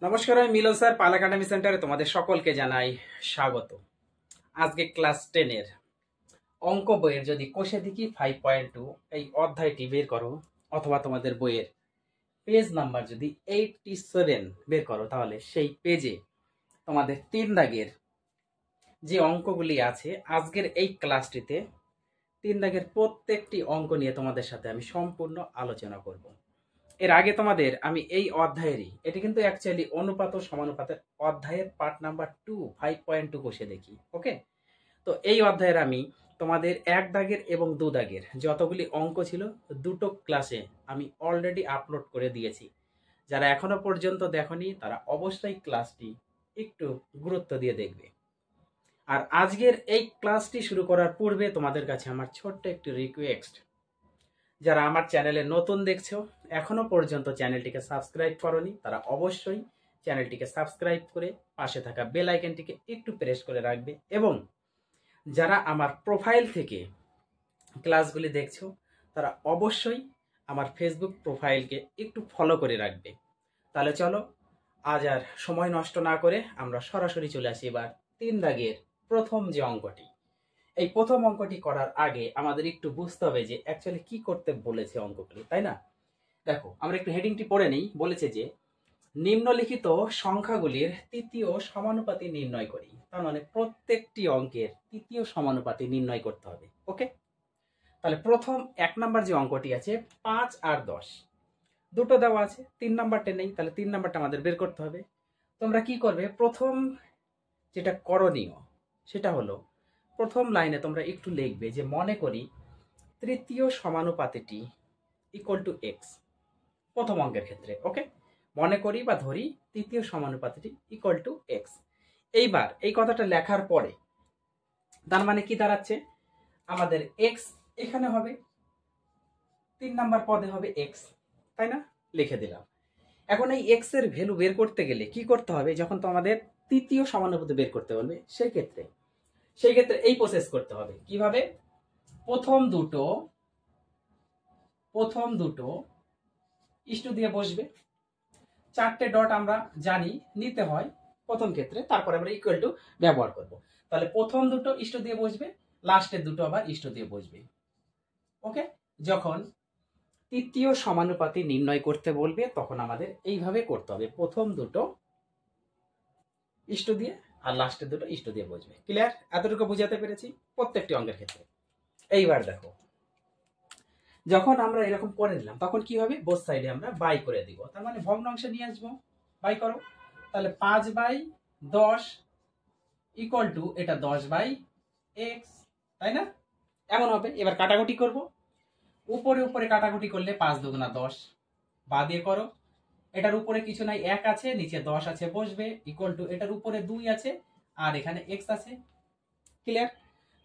নমস্কার, আমি মিলন স্যার, পাল একাডেমি সেন্টারে তোমাদের সকলকে জানাই স্বাগত। আজকে ক্লাস 10 এর অঙ্ক বইয়ের যদি কোষে দেখি 5.2 এই অধ্যায়টি বের করো, অথবা তোমাদের বইয়ের পেজ নাম্বার যদি 87 বের করো, তাহলে সেই পেজে তোমাদের 3 দাগের যে অঙ্কগুলি আছে আজকের এই ক্লাসটিতে 3 দাগের প্রত্যেকটি অঙ্ক নিয়ে তোমাদের সাথে আমি সম্পূর্ণ আলোচনা করব। এর আগে তোমাদের আমি এই অধ্যায়েরই, এটি কিন্তু অ্যাকচুয়ালি অনুপাত ও সমানুপাতের অধ্যায়ের পার্ট নাম্বার 2 5.2 কোষে দেখি। ওকে, তো এই অধ্যায়ের আমি তোমাদের 1 দাগের এবং 2 দাগের যতগুলি অঙ্ক ছিল দুটো ক্লাসে আমি অলরেডি আপলোড করে দিয়েছি। যারা এখনো পর্যন্ত দেখনি তারা অবশ্যই ক্লাসটি একটু গুরুত্ব দিয়ে দেখবে। আর আজকের এই ক্লাসটি শুরু করার পূর্বে তোমাদের কাছে আমার ছোট্ট একটি রিকোয়েস্ট, যারা আমার চ্যানেলে নতুন দেখছো, এখনো পর্যন্ত চ্যানেলটিকে সাবস্ক্রাইব করনি, তারা অবশ্যই চ্যানেলটিকে সাবস্ক্রাইব করে পাশে থাকা বেল আইকনটিকে একটু প্রেস করে রাখবে। এবং যারা আমার প্রোফাইল থেকে ক্লাসগুলি দেখছো, তারা অবশ্যই আমার ফেসবুক প্রোফাইলকে একটু ফলো করে রাখবে। তাহলে চলো, আজ আর সময় নষ্ট না করে আমরা সরাসরি চলে আসি এবার 3 দাগের প্রথম যে অঙ্কটি। এই প্রথম অঙ্কটি করার আগে আমাদের একটু বুঝতে হবে যে অ্যাকচুয়ালি কি করতে বলেছে অঙ্কগুলি, তাই না? দেখো, আমরা একটু হেডিংটি পড়ে নিই। বলেছে যে নিম্নলিখিত সংখ্যাগুলির তৃতীয় সমানুপাতি নির্ণয় করি। তার মানে প্রত্যেকটি অঙ্কের তৃতীয় সমানুপাতি নির্ণয় করতে হবে। ওকে, তাহলে প্রথম 1 নাম্বার যে অঙ্কটি আছে 5 আর 10 দুটো দেওয়া আছে, 3 নাম্বারটা নেই, তাহলে 3 নাম্বারটা আমাদের বের করতে হবে। তোমরা কি করবে, প্রথম যেটা করণীয় সেটা হলো প্রথম লাইনে তোমরা একটু লিখবে যে মনে করি তৃতীয় সমানুপাতিটি ইকুয়াল টু এক্স। প্রথম অঙ্কের ক্ষেত্রে ওকে, মনে করি বা ধরি তৃতীয় সমানুপাতিটি ইকুয়াল টু এক্স। এইবার এই কথাটা লেখার পরে তার মানে কি দাঁড়াচ্ছে, আমাদের এক্স এখানে হবে, 3 নাম্বার পদে হবে এক্স, তাই না? লিখে দিলাম। এখন এই এক্স এর ভ্যালু বের করতে গেলে কি করতে হবে, যখন তো আমাদের তৃতীয় সমানুপাতি বের করতে বলবে সেই ক্ষেত্রে এই প্রসেস করতে হবে। কিভাবে? প্রথম দুটো ইস্টু দিয়ে বসবে, 4টে ডট আমরা জানি নিতে হয় প্রথম ক্ষেত্রে, তারপরে আমরা ইকুয়াল টু ব্যবহার করব। তাহলে প্রথম দুটো ইস্টু দিয়ে বসবে, লাস্টের দুটো আবার ইস্টু দিয়ে বসবে। ওকে, যখন তৃতীয় সমানুপাতি নির্ণয় করতে বলবে তখন আমাদের এইভাবে করতে হবে, প্রথম দুটো ইস্টু দিয়ে আর লাস্টের দুটো ইস্টু দিয়ে বসবে। ক্লিয়ার? এতটুকু বুঝাতে পেরেছি প্রত্যেকটি অঙ্কের ক্ষেত্রে। এইবার দেখো, যখন আমরা এরকম করে দিলাম তখন কি হবে, বোথ সাইডে আমরা বাই করে দিব, তার মানে ভগ্নাংশে নিয়ে আসবো। বাই করো, তাহলে 5/10 ইকুয়াল টু এটা 10/x, তাই না? এমন হবে। এবার কাটাকুটি করব, উপরে উপরে কাটাকুটি করলে 5 দুগুণা 10, বা দিয়ে করো, এটার উপরে কিছু নাই, 1 আছে, নিচে 10 আছে, বসবে ইকুয়াল টু এটার উপরে 2 আছে আর এখানে x আছে। ক্লিয়ার?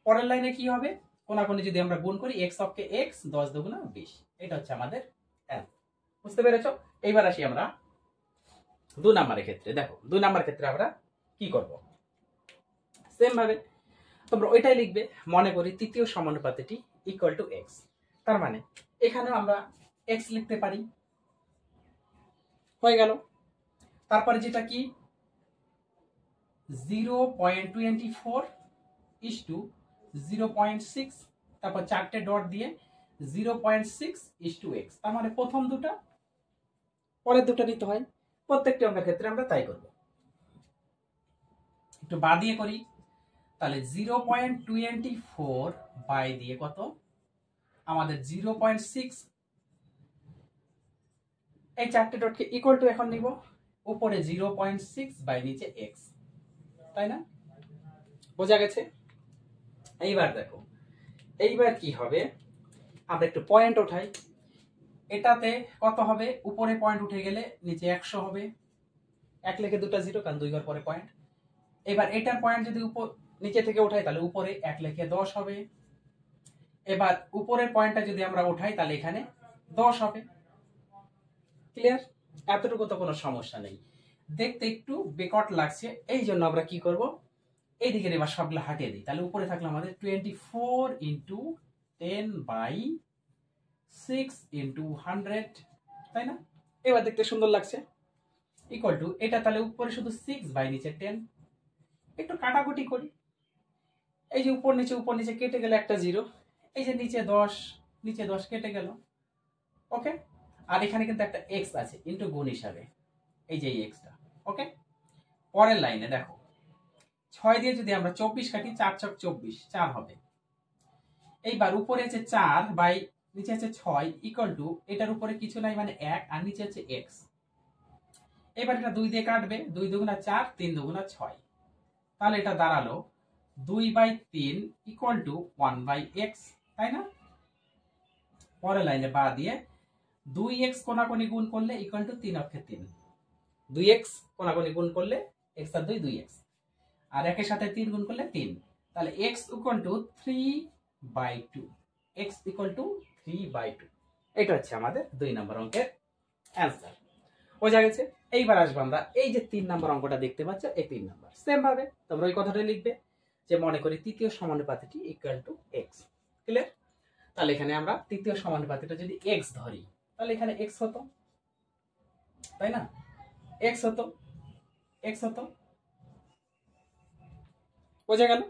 পরের লাইনে কি হবে, কোনাকুনি যদি আমরা গুণ করি, x অক্ষে x, 10 দুগুণা 20, এটা হচ্ছে আমাদের অ্যান্সার। বুঝতে পেরেছো? এইবার আসি আমরা 2 নাম্বারের ক্ষেত্রে। দেখো 2 নাম্বার ক্ষেত্রে আমরা কি করব, সেম ভাবে তোমরা ওইটাই লিখবে, মনে করি তৃতীয় সমানুপাতিটি ইকুয়াল টু এক্স। তার মানে এখানেও আমরা এক্স লিখতে পারি, হয়ে গেল। তারপরে যেটা কি 0.24 ইস টু 0.6, তারপর 4টে ডট দিয়ে 0.6 ইস টু এক্স। তার মানে প্রথম দুটা পরের দুটো নিতে হয়, প্রত্যেকটি অঙ্কের ক্ষেত্রে আমরা তাই করব। একটু বা দিয়ে করি, তাহলে 0.24 বাই দিয়ে কত, আমাদের 0.6, এই 4টে ডটকে ইকুয়াল টু এখন নিব, উপরে 0.6 বাই নিচে x, তাই না? বোঝা গেছে? এইবার দেখো, এইবার কি হবে, আমরা একটু পয়েন্ট ওঠাই। এটাতে কত হবে, উপরে পয়েন্ট উঠে গেলে নিচে 100 হবে, 1 লিখে 2টা 0, কারণ 2 ঘর পরে পয়েন্ট। এবার এটার পয়েন্ট যদি নিচে থেকে উঠাই তাহলে উপরে 1 লিখে 10 হবে। এবার উপরের পয়েন্টটা যদি আমরা উঠাই তাহলে এখানে 10 হবে। ক্লিয়ার? এতটুকু তো কোনো সমস্যা নেই। দেখতে একটু বেকট লাগছে, এই জন্য আমরা কি করব, এই দিকের এবার সবগুলো হাটিয়ে দিই। তাহলে উপরে থাকলো আমাদের 24 ইন্টু 10/6 ইন্টু 100, তাই না? এবার দেখতে সুন্দর লাগছে। ইকুয়াল টু এটা তাহলে উপরে শুধু 6 বাই নিচে 10। একটু কাটাকুটি করি, এই যে উপর নিচে কেটে গেলে একটা 0, এই যে নিচে 10 কেটে গেল। ওকে, আর এখানে কিন্তু একটা x আছে ইনটু গুণ হিসাবে, এই যে এই xটা। ওকে, পরের লাইনে দেখো 6 দিয়ে যদি আমরা 24 কাটি, 4 ছক 24, 4 হবে। এইবার উপরে আছে 4 বাই নিচে আছে 6 ইকুয়াল টু এটার উপরে কিছু নাই মানে 1 আর নিচে আছে x। এবার এটা 2 দিয়ে কাটবে, 2 দুগুণা 4, 3 দুগুণা 6, তাহলে এটা দাঁড়ালো 2/3 ইকুয়াল টু 1/x, তাই না? পরের লাইনে বা দিয়ে 2x কোনাকুনি গুণ করলে ইকুয়াল টু 3 অক্ষে 3, 2x কোনাকুনি গুণ করলে x আর 2 2x, আর একের সাথে 3 গুণ করলে 3, তাহলে x equal two 3/2, x equal two 3/2। এটা হচ্ছে আমাদের 2 নম্বর অঙ্কের অ্যান্সার। বোঝা গেছে? এইবার আসবো আমরা এই যে 3 নম্বর অঙ্কটা দেখতে পাচ্ছ, এই 3 নম্বর সেম ভাবে তোমরা ওই কথাটা লিখবে যে মনে করি তৃতীয় সমানুপাতিটি ইকুয়াল টু x। ক্লিয়ার? তাহলে এখানে আমরা তৃতীয় সমানুপাতিটা যদি x ধরি, তাহলে এখানে x হতো, তাই না? x হতো, বোঝা গেল?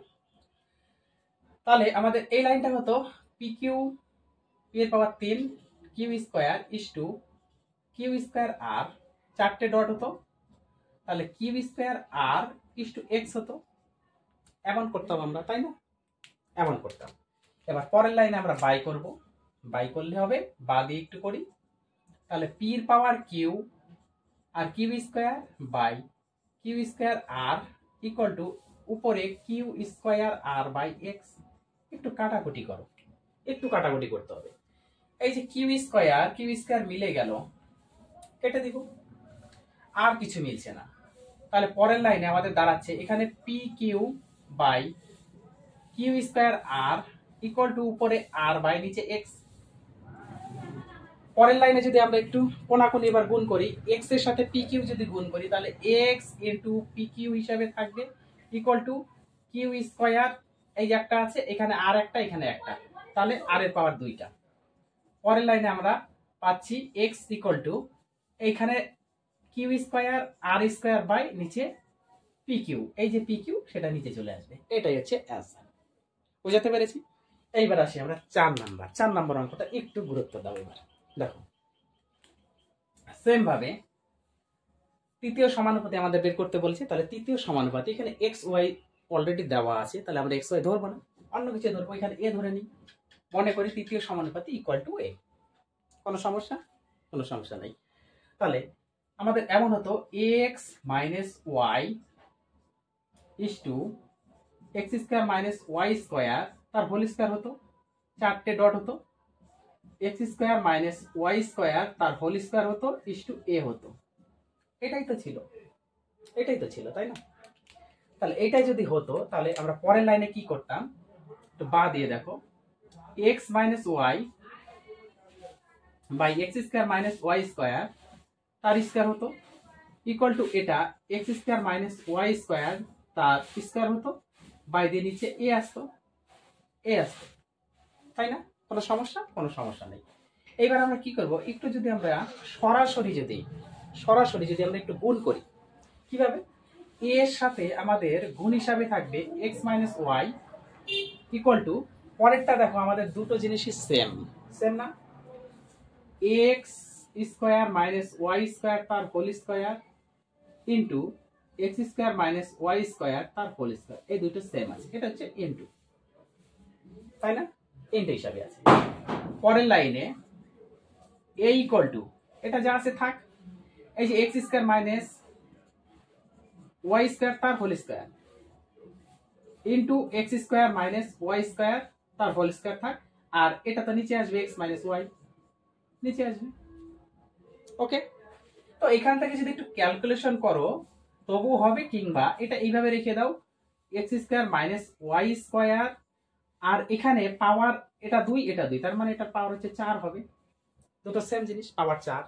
তাহলে আমাদের এই লাইনটা হতো pq এর পাওয়ার 3 q square is to q square r, চারটে ডট হতো, তাহলে q square r is to x হতো। এমন করতাম আমরা, তাই না? এমন করতাম। এবার পরের লাইনে আমরা বাই করব, বাই করলে হবে বা দিয়ে একটু করি, তাহলে p এর পাওয়ার q আর q square by q square r equal to উপরে q square r by x। একটু কাটাকুটি করো, একটু কাটাকুটি করতে হবে। এই যে q স্কয়ার মিলে গেল, কেটে দিব, আর কিছু মিলছে না। তাহলে পরের লাইনে আমাদের দাঁড়াচ্ছে এখানে pq by q square r equal to উপরে r বাই নিচে x। পরের লাইনে যদি আমরা একটু কোনাকুনি এবার গুণ করি, x এর সাথে pq যদি গুণ করি, তাহলে x ইনটু pq হিসাবে থাকবে ইকুয়াল টু q স্কয়ার, এই একটা আছে এখানে, আর একটা এখানে একটা, তাহলে r এর পাওয়ার 2টা। পরের লাইনে আমরা পাচ্ছি x ইকুয়াল টু এইখানে q square r square by নিচে pq, এই যে pq সেটা নিচে চলে আসবে। এটাই হচ্ছে অ্যান্সার। বুঝাতে পেরেছি? এইবার আসি আমরা 4 নাম্বার অঙ্কটা, একটু গুরুত্ব দাও। এবার দেখো সেম ভাবে তৃতীয় সমানুপাতি আমাদের বের করতে বলছে, তাহলে তৃতীয় সমানুপাতি এখানে এক্স ওয়াই অলরেডি দেওয়া আছে, তাহলে আমরা এক্স ওয়াই ধরবো না, অন্য কিছু ধরবো। এখানে এ ধরে নিই, মনে করি তৃতীয় সমানুপাতি ইকুয়াল টু এ। কোনো সমস্যা? কোনো সমস্যা নেই। তাহলে আমাদের এমন হতো x minus y is to x square minus Y square, তার হোল স্কোয়ার হতো, চারটে ডট হতো, x square minus Y square তার হোল স্কোয়ার হতো ইস টু এ হতো। এটাই তো ছিল, তাই না? তাহলে এটাই যদি হতো, তাহলে আমরা পরের লাইনে কি করতাম, তো বা দিয়ে দেখো x minus Y by X square minus Y square তার স্কোয়ার হতো ইকুয়াল টু এটা X square minus Y square তার স্কোয়ার হতো, বাই দিয়ে নিচে এ আসতো, তাই না? কোনো সমস্যা? কোনো সমস্যা নেই। এইবার আমরা কি করব, একটু যদি আমরা সরাসরি যদি আমরা একটু গুণ করি, কিভাবে? এ এর সাথে আমাদের গুণ হিসাবে থাকবে x minus y equal to, পরেরটা দেখো আমাদের দুটো জিনিসই সেম না, x square minus Y square তার whole square into x square minus Y square তার হোল স্কোয়ার, এই দুটো সেম আছে, এটা হচ্ছে ইন্টু, তাই না? ইন্টু হিসাবে আছে। পরের লাইনে এ ইকুয়াল টু, এটা যা আছে থাক, এই যে x square minus Y square তার whole square into x square minus Y square তার হোল স্কোয়ার থাক, আর এটা তো নিচে আসবে, এক্স মাইনাস ওয়াই নিচে আসবে। ওকে, তো এখান থেকে যদি একটু ক্যালকুলেশন করো তবু হবে, কিংবা এটা এইভাবে রেখে দাও, x square minus Y square, আর এখানে পাওয়ার এটা 2 এটা 2, তার মানে এটা পাওয়ার হচ্ছে 4 হবে, দুটো সেম জিনিস, পাওয়ার 4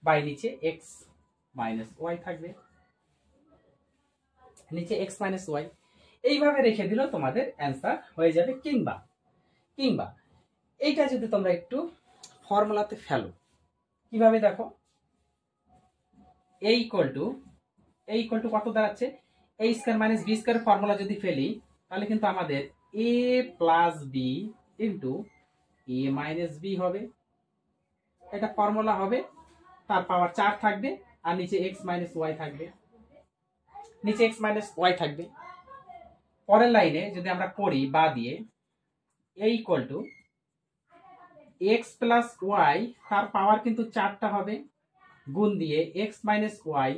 বাই নিচে এক্স মাইনাস ওয়াই থাকবে, নিচে এক্স মাইনাস ওয়াই। এইভাবে রেখে দিলেও তোমাদের অ্যান্সার হয়ে যাবে। কিংবা এইটা যদি তোমরা একটু ফর্মুলাতে ফেলো, কিভাবে দেখো, এ ইকুয়াল টু কত দাঁড়াচ্ছে, a square minus b square formula যদি ফেলি তাহলে কিন্তু আমাদের a plus b into a minus b হবে, এটা ফর্মুলা হবে। তার পাওয়ার 4 থাকবে আর নিচে এক্স মাইনাস ওয়াই থাকবে, নিচে এক্স মাইনাস ওয়াই থাকবে। পরের লাইনে যদি আমরা করি বা দিয়ে a equal to x plus y, তার পাওয়ার কিন্তু 4টা হবে, গুণ দিয়ে এক্স মাইনাস ওয়াই,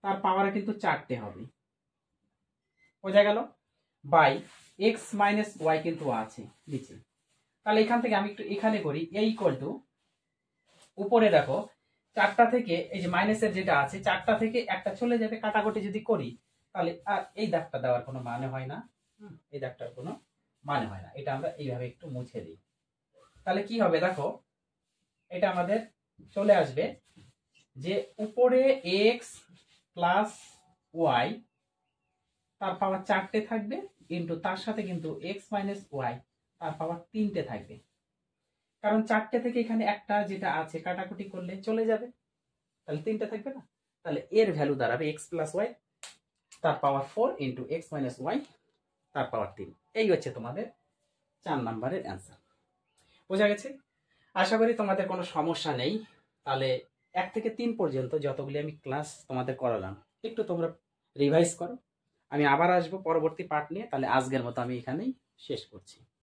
তার পাওয়ার কিন্তু 4টে হবে, বোঝা গেল, বাই এক্স মাইনাস ওয়াই কিন্তু আছে নিচে। তাহলে এখান থেকে আমি একটু এখানে করি, এ ইকুয়াল টু উপরে দেখো 4টা থেকে এই যে মাইনাসের যেটা আছে 4টা থেকে একটা চলে যাবে, কাটাকুটি যদি করি তাহলে আর এই দাগটা দেওয়ার কোনো মানে হয় না, এই দাগটার কোনো মানে হয় না, এটা আমরা এইভাবে একটু মুছে দিই। তাহলে কি হবে দেখো, এটা আমাদের চলে আসবে যে উপরে এক্স প্লাস ওয়াই, তার পাওয়ার 4টে থাকবে, ইন্টু তার সাথে কিন্তু এক্স মাইনাস ওয়াই, তার পাওয়ার 3টে থাকবে, কারণ 4টে থেকে এখানে একটা যেটা আছে কাটাকুটি করলে চলে যাবে, তাহলে 3টে থাকবে না। তাহলে এর ভ্যালু দাঁড়াবে এক্স প্লাস ওয়াই, তার পাওয়ার 4 ইন্টু এক্স মাইনাস ওয়াই, তার পাওয়ার 3। এই হচ্ছে তোমাদের 4 নাম্বারের অ্যান্সার। বোঝা গেছে? আশা করি তোমাদের কোনো সমস্যা নেই। তাহলে 1 থেকে 3 পর্যন্ত যতগুলি আমি ক্লাস তোমাদের করালাম একটু তোমরা রিভাইজ করো। আমি আবার আসবো পরবর্তী পার্ট নিয়ে। তাহলে আজকের মতো আমি এখানেই শেষ করছি।